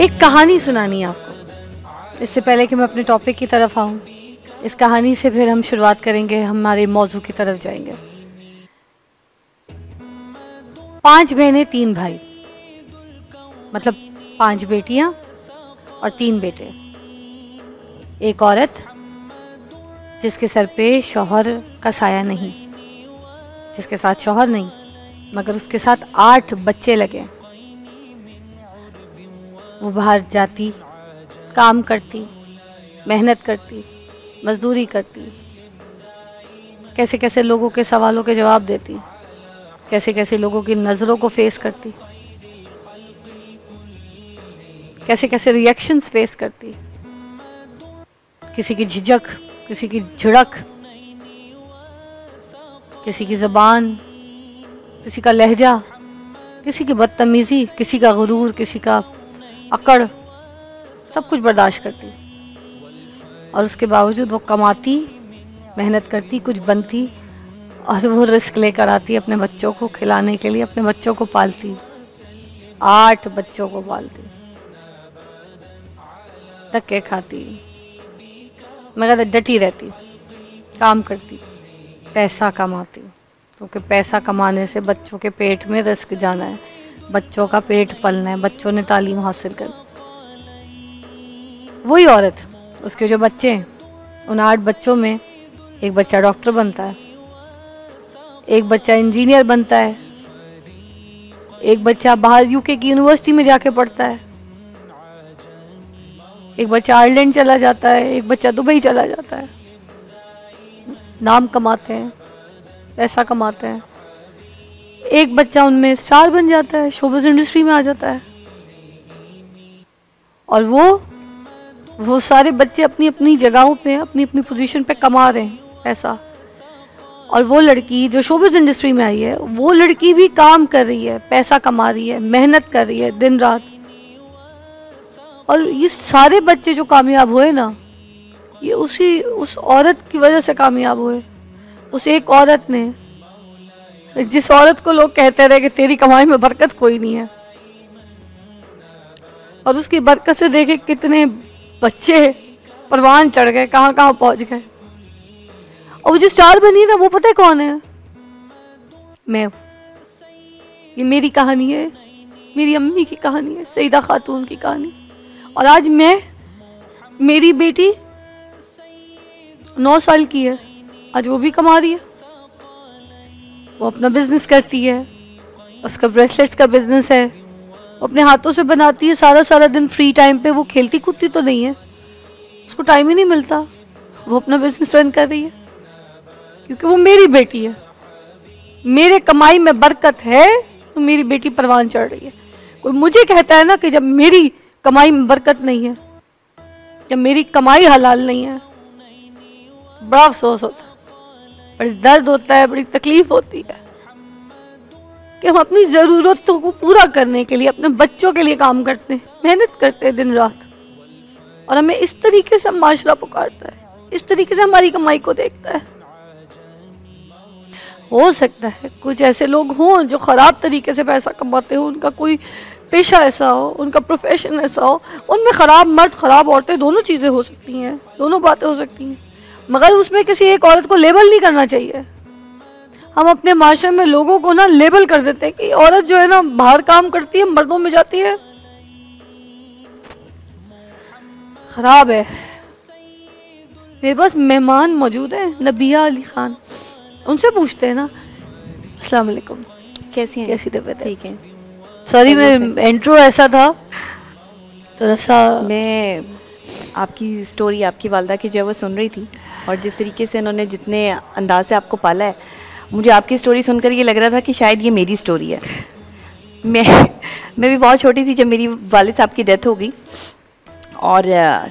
एक कहानी सुनानी है आपको। इससे पहले कि मैं अपने टॉपिक की तरफ आऊँ, इस कहानी से फिर हम शुरुआत करेंगे, हमारे मौजू की तरफ जाएंगे। 5 बहनें 3 भाई, मतलब 5 बेटियां और 3 बेटे। एक औरत जिसके सर पे शौहर का साया नहीं, जिसके साथ शौहर नहीं, मगर उसके साथ 8 बच्चे लगे। वो बाहर जाती, काम करती, मेहनत करती, मजदूरी करती, कैसे कैसे लोगों के सवालों के जवाब देती, कैसे कैसे लोगों की नज़रों को फेस करती, कैसे कैसे रिएक्शंस फेस करती, किसी की झिझक, किसी की झिड़क, किसी की ज़बान, किसी का लहजा, किसी की बदतमीज़ी, किसी का गुरूर, किसी का अकड़, सब कुछ बर्दाश्त करती। और उसके बावजूद वो कमाती, मेहनत करती, कुछ बनती और वो रिस्क लेकर आती अपने बच्चों को खिलाने के लिए, अपने बच्चों को पालती। 8 बच्चों को पालती, धक्के खाती, मगर डटी रहती, काम करती, पैसा कमाती, क्योंकि पैसा कमाने से बच्चों के पेट में रिस्क जाना है, बच्चों का पेट पलना है, बच्चों ने तालीम हासिल करनी। वही औरत, उसके जो बच्चे हैं, उन 8 बच्चों में एक बच्चा डॉक्टर बनता है, एक बच्चा इंजीनियर बनता है, एक बच्चा बाहर यूके की यूनिवर्सिटी में जाके पढ़ता है, एक बच्चा आयरलैंड चला जाता है, एक बच्चा दुबई चला जाता है। नाम कमाते हैं, पैसा कमाते हैं। एक बच्चा उनमें स्टार बन जाता है, शोबिज़ इंडस्ट्री में आ जाता है। और वो सारे बच्चे अपनी अपनी जगहों पे, अपनी अपनी पोजीशन पे कमा रहे हैं पैसा। और वो लड़की जो शोबिज़ इंडस्ट्री में आई है, वो लड़की भी काम कर रही है, पैसा कमा रही है, मेहनत कर रही है दिन रात। और ये सारे बच्चे जो कामयाब हुए ना, ये उस औरत की वजह से कामयाब हुए। उस एक औरत ने, जिस औरत को लोग कहते रहे कि तेरी कमाई में बरकत कोई नहीं है, और उसकी बरकत से देखे कितने बच्चे परवान चढ़ गए, कहाँ कहाँ पहुंच गए। और वो जो स्टार बनी ना, वो पता है कौन है? मैं। ये मेरी कहानी है, मेरी अम्मी की कहानी है, सईदा खातून की कहानी। और आज मेरी बेटी 9 साल की है, आज वो भी कमा रही है, वो अपना बिजनेस करती है, उसका ब्रेसलेट्स का बिजनेस है, वो अपने हाथों से बनाती है। सारा दिन फ्री टाइम पे वो खेलती कूदती तो नहीं है, उसको टाइम ही नहीं मिलता, वो अपना बिजनेस रन कर रही है, क्योंकि वो मेरी बेटी है। मेरे कमाई में बरकत है तो मेरी बेटी परवान चढ़ रही है। कोई मुझे कहता है ना कि जब मेरी कमाई में बरकत नहीं है, जब मेरी कमाई हलाल नहीं है, बड़ा अफसोस होता है, बड़ी दर्द होता है, बड़ी तकलीफ होती है कि हम अपनी ज़रूरतों को पूरा करने के लिए अपने बच्चों के लिए काम करते हैं, मेहनत करते हैं दिन रात, और हमें इस तरीके से माशरा पुकारता है, इस तरीके से हमारी कमाई को देखता है। हो सकता है कुछ ऐसे लोग हों जो ख़राब तरीके से पैसा कमाते हो, उनका कोई पेशा ऐसा हो, उनका प्रोफेशन ऐसा हो, उनमें ख़राब मर्द ख़राब औरतें दोनों चीज़ें हो सकती हैं, दोनों बातें हो सकती हैं, मगर उसमें किसी एक औरत को लेबल नहीं करना चाहिए। हम अपने माशरे में लोगों को ना लेबल कर देते हैं कि औरत जो है ना बाहर काम करती है, मर्दों में जाती है, खराब है। मेरे पास मेहमान मौजूद है, नबिया अली खान, उनसे पूछते हैं ना। अस्सलाम वालेकुम, कैसी हैं? कैसी तबीयत है? ठीक है। सॉरी, मैं इंट्रो ऐसा था थोड़ा सा। मैं आपकी स्टोरी आपकी वालदा की जो है वो सुन रही थी, और जिस तरीके से उन्होंने जितने अंदाज से आपको पाला है, मुझे आपकी स्टोरी सुनकर ये लग रहा था कि शायद ये मेरी स्टोरी है। मैं भी बहुत छोटी थी जब मेरी वालिद साहब की डेथ हो गई, और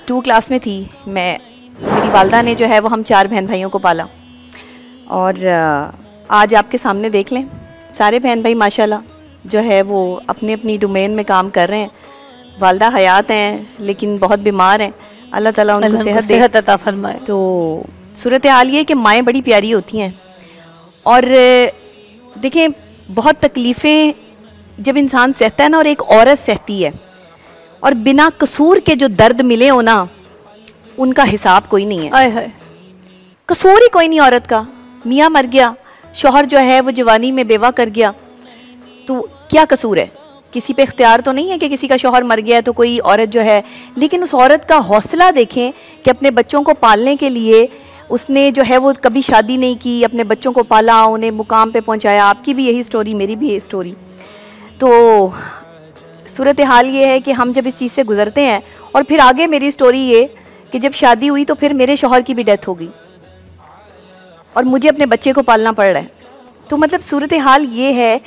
2 क्लास में थी मैं। तो मेरी वालदा ने जो है वो हम 4 बहन भाइयों को पाला, और आज आपके सामने देख लें, सारे बहन भाई माशाल्लाह जो है वो अपने अपनी डोमेन में काम कर रहे हैं। वालदा हयात हैं लेकिन बहुत बीमार हैं, अल्लाह ताला उनको सेहत अता फरमाए। तो सूरत हाल ये कि माएँ बड़ी प्यारी होती हैं, और देखें बहुत तकलीफ़ें जब इंसान सहता है ना, और एक औरत सहती है, और बिना कसूर के जो दर्द मिले हो ना, उनका हिसाब कोई नहीं है। आय हाय, कसूर ही कोई नहीं औरत का। मियाँ मर गया, शौहर जो है वो जवानी में बेवा कर गया, तो क्या कसूर है? किसी पे इख्तियार तो नहीं है कि किसी का शौहर मर गया है तो कोई औरत जो है, लेकिन उस औरत का हौसला देखें कि अपने बच्चों को पालने के लिए उसने जो है वो कभी शादी नहीं की, अपने बच्चों को पाला, उन्हें मुकाम पे पहुंचाया। आपकी भी यही स्टोरी, मेरी भी यही स्टोरी। तो सूरत हाल ये है कि हम जब इस चीज़ से गुजरते हैं, और फिर आगे मेरी स्टोरी ये कि जब शादी हुई तो फिर मेरे शौहर की भी डेथ हो गई और मुझे अपने बच्चे को पालना पड़ रहा है। तो मतलब सूरत हाल ये है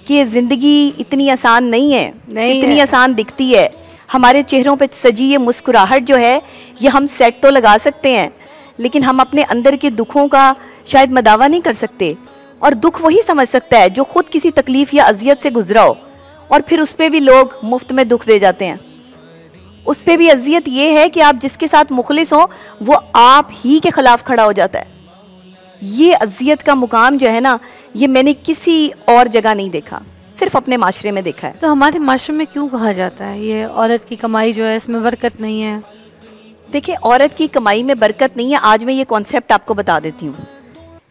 कि ज़िंदगी इतनी आसान नहीं है, इतनी आसान दिखती है। हमारे चेहरों पे सजी ये मुस्कुराहट जो है, ये हम सेट तो लगा सकते हैं, लेकिन हम अपने अंदर के दुखों का शायद मदावा नहीं कर सकते। और दुख वही समझ सकता है जो खुद किसी तकलीफ़ या अजियत से गुजरा हो, और फिर उस पर भी लोग मुफ्त में दुख दे जाते हैं। उस पर भी अजियत ये है कि आप जिसके साथ मुखलिस हो वो आप ही के ख़िलाफ़ खड़ा हो जाता है। ये अजियत का मुकाम जो है ना, ये मैंने किसी और जगह नहीं देखा, सिर्फ अपने माशरे में देखा है। तो हमारे माशरे में क्यों कहा जाता है ये औरत की कमाई जो है इसमें बरकत नहीं है? देखिए, औरत की कमाई में बरकत नहीं है। आज मैं ये कॉन्सेप्ट आपको बता देती हूँ।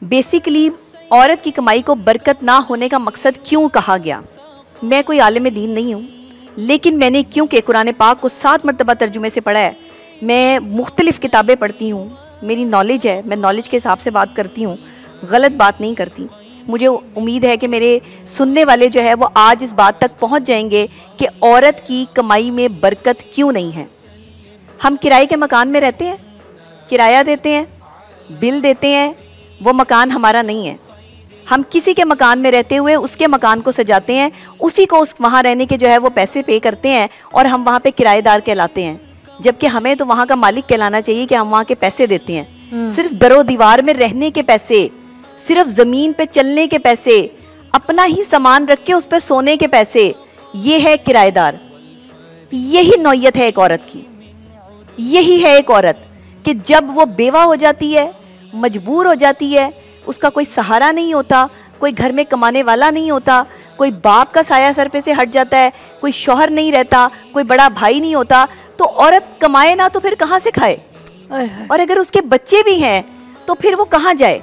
बेसिकली औरत की कमाई को बरकत ना होने का मकसद क्यों कहा गया। मैं कोई आलिम दीन नहीं हूँ, लेकिन मैंने क्योंकि कुरान पाक को 7 मरतबा तर्जुमे से पढ़ा है, मैं मुख्तलिफ किताबें पढ़ती हूँ, मेरी नॉलेज है, मैं नॉलेज के हिसाब से बात करती हूँ, गलत बात नहीं करती। मुझे उम्मीद है कि मेरे सुनने वाले जो है वो आज इस बात तक पहुँच जाएंगे कि औरत की कमाई में बरकत क्यों नहीं है। हम किराए के मकान में रहते हैं, किराया देते हैं, बिल देते हैं, वो मकान हमारा नहीं है। हम किसी के मकान में रहते हुए उसके मकान को सजाते हैं, उसी को उस वहाँ रहने के जो है वो पैसे पे करते हैं, और हम वहाँ पे किराएदार कहलाते हैं। जबकि हमें तो वहाँ का मालिक कहलाना चाहिए कि हम वहाँ के पैसे देते हैं। सिर्फ दरो दीवार में रहने के पैसे, सिर्फ ज़मीन पे चलने के पैसे, अपना ही सामान रख के उस पर सोने के पैसे, ये है किराएदार। यही नौयत है एक औरत की। यही है एक औरत कि जब वो बेवा हो जाती है, मजबूर हो जाती है, उसका कोई सहारा नहीं होता, कोई घर में कमाने वाला नहीं होता, कोई बाप का साया सर पे से हट जाता है, कोई शौहर नहीं रहता, कोई बड़ा भाई नहीं होता, तो औरत कमाए ना तो फिर कहाँ से खाए? और अगर उसके बच्चे भी हैं तो फिर वो कहाँ जाए?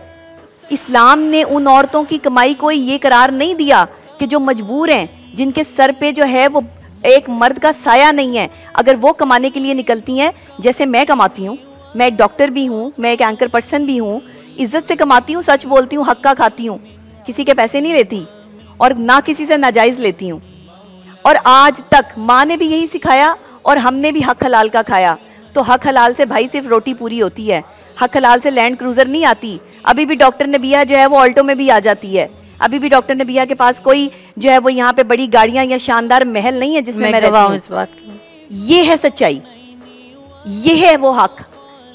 इस्लाम ने उन औरतों की कमाई को ये करार नहीं दिया कि जो मजबूर हैं, जिनके सर पे जो है वो एक मर्द का साया नहीं है, अगर वो कमाने के लिए निकलती हैं, जैसे मैं कमाती हूँ, मैं एक डॉक्टर भी हूँ, मैं एक एंकर पर्सन भी हूँ, इज्जत से कमाती हूँ, सच बोलती हूँ, हक का खाती हूँ, किसी के पैसे नहीं लेती और ना किसी से नाजायज़ लेती हूँ। और आज तक माँ ने भी यही सिखाया और हमने भी हक हलाल का खाया। तो हक हलाल से भाई सिर्फ रोटी पूरी होती है, हक हलाल से लैंड क्रूज़र नहीं आती। अभी भी डॉक्टर नबिया जो है वो ऑल्टो में भी आ जाती है। अभी भी डॉक्टर नबिया के पास कोई जो है वो यहाँ पे बड़ी गाड़ियाँ या शानदार महल नहीं है जिसमें मैं रहती हूँ। इस बात की ये है सच्चाई, ये है वो हक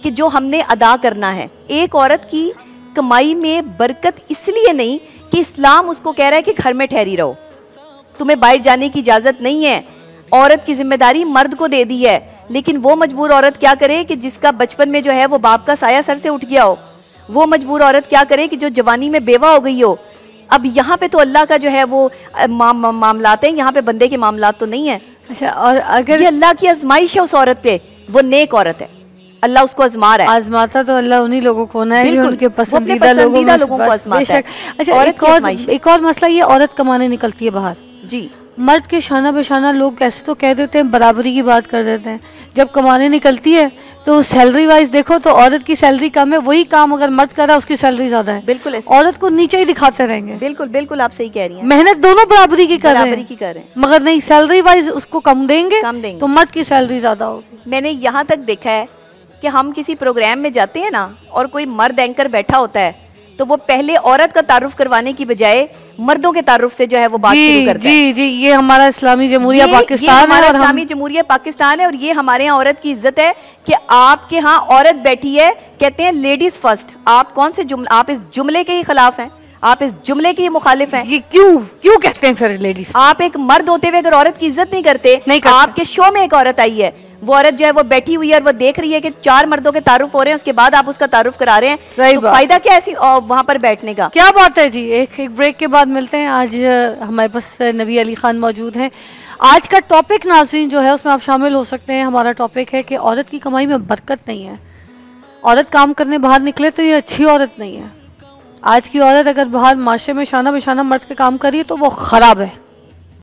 कि जो हमने अदा करना है। एक औरत की कमाई में बरकत इसलिए नहीं कि इस्लाम उसको कह रहा है कि घर में ठहरी रहो, तुम्हें बाहर जाने की इजाज़त नहीं है। औरत की जिम्मेदारी मर्द को दे दी है, लेकिन वो मजबूर औरत क्या करे कि जिसका बचपन में जो है वो बाप का साया सर से उठ गया हो। वो मजबूर औरत क्या करे कि जो जवानी में बेवा हो गई हो। अब यहाँ पे तो अल्लाह का जो है वो मामलात है, यहाँ पे बंदे के मामलात तो नहीं है। अच्छा, और अगर ये अल्लाह की आजमाइश है उस औरत पे, वो नेक औरत है, अल्लाह उसको आजमा रहा है। आजमाता तो अल्लाह उन्हीं लोगों को ना है जो उनके पसंदीदा लोगों को आजमाता है। अच्छा, एक और मसला, ये औरत कमाने निकलती है बाहर जी, मर्द के शाना बेशाना लोग कैसे तो कह देते हैं, बराबरी की बात कर देते हैं। जब कमाने निकलती है तो सैलरी वाइज देखो तो औरत की सैलरी कम है, वही काम अगर मर्द कर रहा है उसकी सैलरी ज्यादा है। बिल्कुल, औरत को नीचे ही दिखाते रहेंगे। बिल्कुल बिल्कुल, आप सही कह रही हैं। मेहनत दोनों बराबरी की कर रहे हैं, मगर नहीं, सैलरी वाइज उसको कम देंगे तो मर्द की सैलरी ज्यादा होगी। मैंने यहाँ तक देखा है कि हम किसी प्रोग्राम में जाते हैं ना, और कोई मर्द एंकर बैठा होता है तो वो पहले औरत का तारुफ करवाने की बजाय मर्दों के तारुफ से जो है वो बात शुरू करता है। जी जी, ये हमारा इस्लामी जमहूरिया पाकिस्तान है, इस्लामी जमहूरिया पाकिस्तान है, और ये हमारे यहाँ औरत की इज्जत है कि आपके यहाँ औरत बैठी है, कहते हैं लेडीज फर्स्ट। आप कौन से जुमले, आप इस जुमले के ही खिलाफ हैं, आप इस जुमले के ही मुखालिफ हैं। ये क्यों कहते हैं फिर लेडीज? आप एक मर्द होते हुए अगर औरत की इज्जत नहीं करते। आपके शो में एक औरत आई है, वो औरत जो है वो बैठी हुई है और वो देख रही है कि 4 मर्दों के तारुफ हो रहे हैं, उसके बाद आप उसका तारुफ करा रहे हैं। सही तो फायदा क्या ऐसी वहां पर बैठने का? क्या बात है जी। एक ब्रेक के बाद मिलते हैं। आज हमारे पास नबी अली खान मौजूद हैं। आज का टॉपिक नाज़रीन जो है उसमें आप शामिल हो सकते हैं। हमारा टॉपिक है कि औरत की कमाई में बरकत नहीं है। औरत काम करने बाहर निकले तो ये अच्छी औरत नहीं है। आज की औरत अगर बाहर माशरे में शाना बिशाना मर्द के काम करी तो वो ख़राब है।